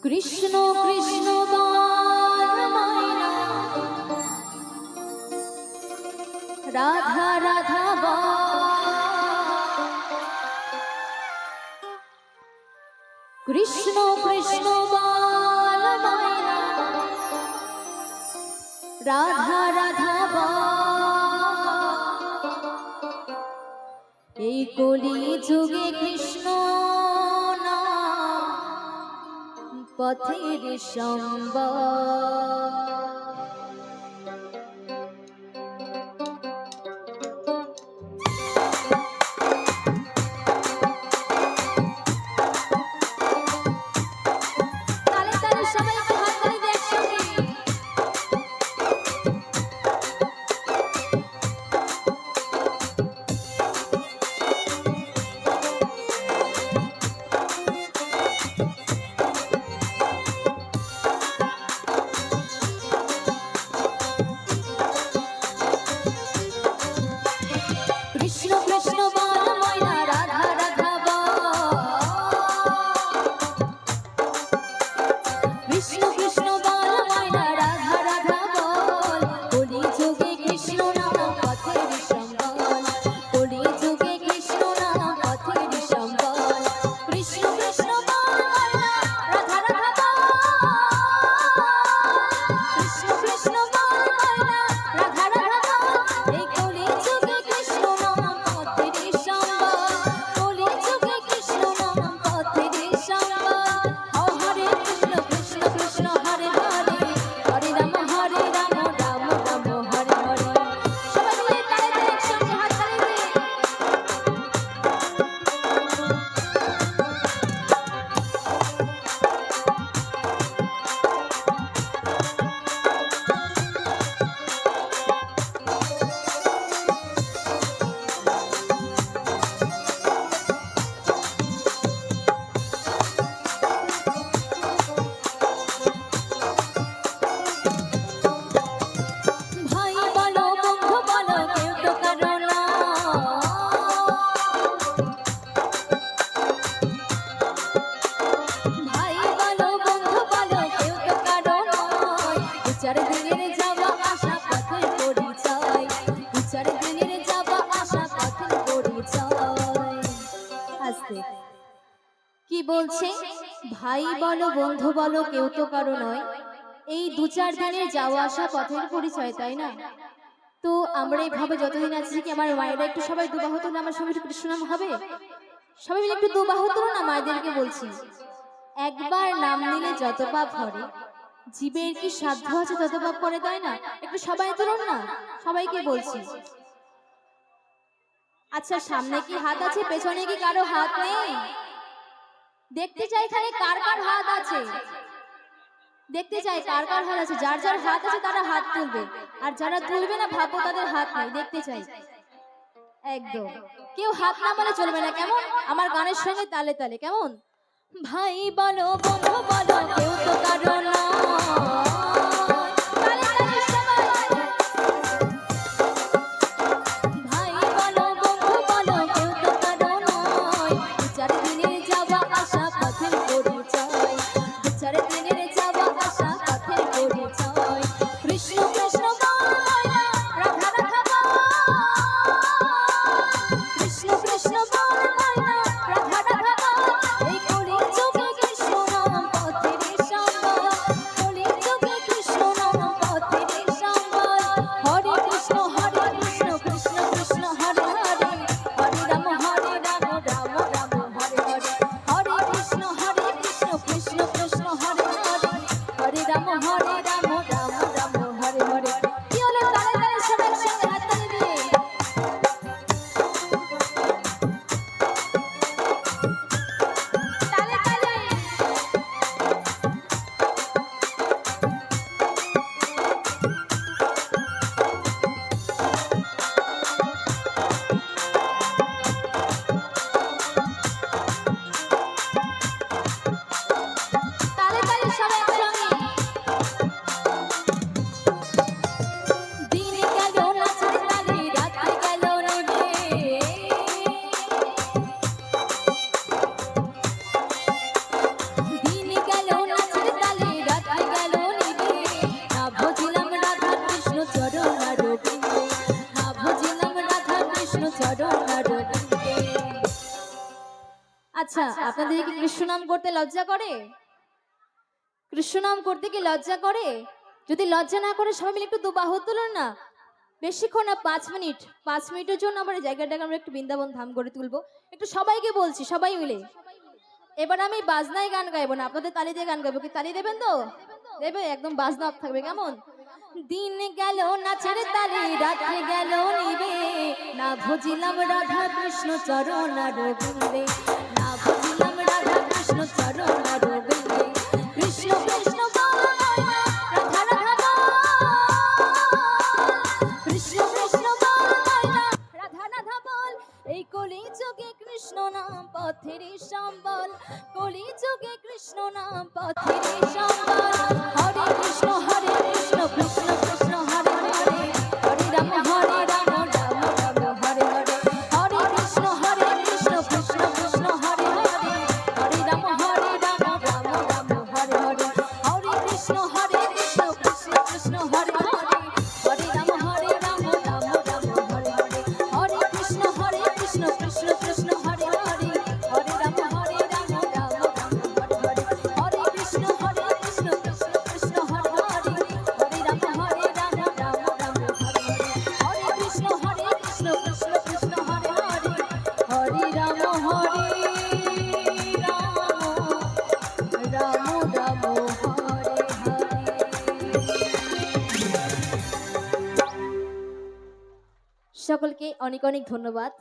কৃষ্ণ কৃষ্ণ বল ময়না, রাধা রাধা বল। কৃষ্ণ কৃষ্ণ বল ময়না, রাধা রাধা বল। এই কলি যুগে কৃষ্ণ পথের সম্বল। কি বলছে? ভাই বলো বন্ধু বলো কেউ তো কারো নয়, এই দু চার দিনের যাওয়া আসা পথের পরিচয়, তাই না? তো আমরা এইভাবে যতদিন আছি কি আমার মায়েরা একটু সবাই দুবাহু তুলে আমার সঙ্গে একটু কৃষ্ণনাম হবে? সবাই মিলে একটু দুবাহু তুলো না, মায়েদেরকে বলছি। একবার নাম নিলে যত পাপ হরে, জীবের কি সাধ্য আছে তত পাপ করে, তাই না? একটু সবাই তুলুন না, সবাইকে বলছি। আচ্ছা, সামনে কি হাত আছে, পেছনে কি কারো হাত নেই? দেখতে চাই এখানে কার কার হাত আছে, দেখতে চাই কার কার হাত আছে। যার যার হাত আছে তারা হাত তুলবে, আর যারা তুলবে না ভাববো তাদের হাত নেই। দেখতে চাই একদম। কেউ হাত না বলে চলবে না, কেমন? আমার গানের সঙ্গে তালে তালে, কেমন? ভাই বলো বন্ধু বলো কেউ তো কারো নয়। আপনাদের কি কৃষ্ণ নাম করতে লজ্জা করে? কৃষ্ণ নাম করতে কি লজ্জা করে? যদি লজ্জা না করে সবাই মিলে একটু দুবাহু তুলুন না। বেশিক্ষণ না, 5 মিনিট। 5 মিনিটের জন্য আমরা জায়গাটাকে আমরা একটু বৃন্দাবন ধাম করে তুলবো। একটু সবাইকে বলছি, সবাই মিলে। এবার আমি বাজনায় গান গাইবো না, আপনাদের তালি দিয়ে গান গাইবো। কি তালি দেবেন তো? দেবে, একদম বাজনা অফ থাকবে, কেমন? দিন গেল নাচের তালে, রাত্রে গেল নিবে, না ভজিলাম রাধা কৃষ্ণ চরণ রবিন্দে, না ভজিলাম রাধা কৃষ্ণ চরণ রবিন্দে। কৃষ্ণ কৃষ্ণ বল না, রাধা রাধা বল, কৃষ্ণ কৃষ্ণ বল না, রাধা রাধা বল। এই কলি যুগে কৃষ্ণ নাম পথের সম্বল, কলি যুগে কৃষ্ণ নাম পথের সম্বল। হরে কৃষ্ণ কৃষ্ণ কৃষ্ণ হরে হরে, হরে রাম রাম রাম হরে হরে। হরে কৃষ্ণ কৃষ্ণ কৃষ্ণ হরে হরে, হরে রাম রাম রাম হরে হরে। হরে কৃষ্ণ কৃষ্ণ কৃষ্ণ হরে হরে, হরে রাম রাম রাম হরে হরে। হরে কৃষ্ণ কৃষ্ণ কৃষ্ণ হরে হরে, হরে রাম রাম রাম রাম হরে হরে। হরে কৃষ্ণ কৃষ্ণ কৃষ্ণ হরে হরে, হরে রাম রাম রাম হরে হরে। হরে কৃষ্ণ কৃষ্ণ কৃষ্ণ হরে হরে, হরে রাম রাম রাম হরে হরে। সকলকে অনেক অনেক ধন্যবাদ।